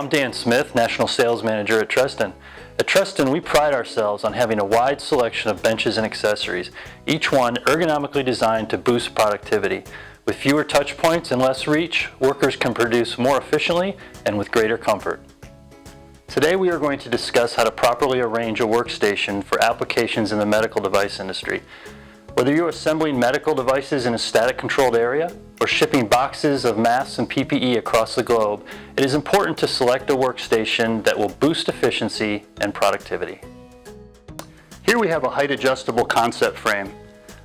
I'm Dan Smith, National Sales Manager at Treston. At Treston, we pride ourselves on having a wide selection of benches and accessories, each one ergonomically designed to boost productivity. With fewer touch points and less reach, workers can produce more efficiently and with greater comfort. Today we are going to discuss how to properly arrange a workstation for applications in the medical device industry. Whether you're assembling medical devices in a static controlled area or shipping boxes of masks and PPE across the globe, it is important to select a workstation that will boost efficiency and productivity. Here we have a height adjustable concept frame.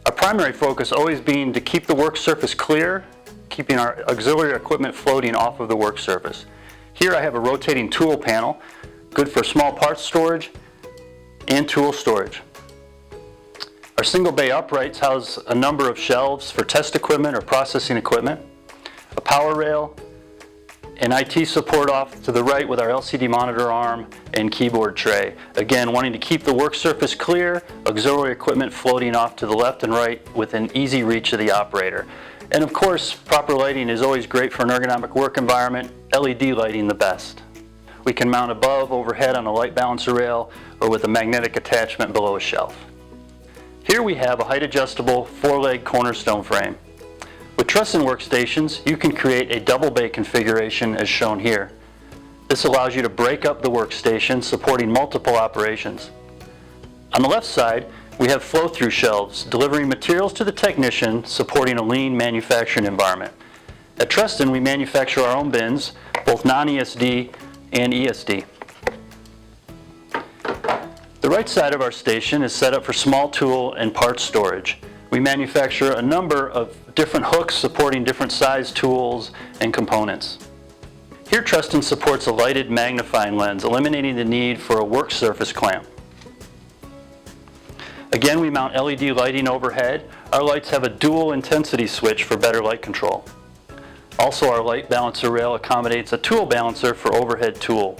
Our primary focus always being to keep the work surface clear, keeping our auxiliary equipment floating off of the work surface. Here I have a rotating tool panel, good for small parts storage and tool storage. Our single bay uprights house a number of shelves for test equipment or processing equipment, a power rail, and IT support off to the right with our LCD monitor arm and keyboard tray. Again, wanting to keep the work surface clear, auxiliary equipment floating off to the left and right within easy reach of the operator. And of course, proper lighting is always great for an ergonomic work environment, LED lighting the best. We can mount above, overhead on a light balancer rail, or with a magnetic attachment below a shelf. Here we have a height adjustable 4-leg cornerstone frame. With Treston workstations, you can create a double bay configuration as shown here. This allows you to break up the workstation, supporting multiple operations. On the left side, we have flow-through shelves, delivering materials to the technician, supporting a lean manufacturing environment. At Treston, we manufacture our own bins, both non-ESD and ESD. The right side of our station is set up for small tool and parts storage. We manufacture a number of different hooks supporting different size tools and components. Here Treston supports a lighted magnifying lens, eliminating the need for a work surface clamp. Again, we mount LED lighting overhead. Our lights have a dual intensity switch for better light control. Also, our light balancer rail accommodates a tool balancer for overhead tool.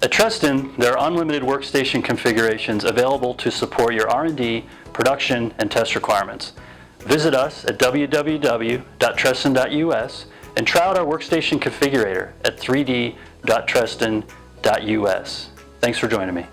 At Treston, there are unlimited workstation configurations available to support your R&D, production, and test requirements. Visit us at www.treston.us and try out our workstation configurator at 3d.treston.us. Thanks for joining me.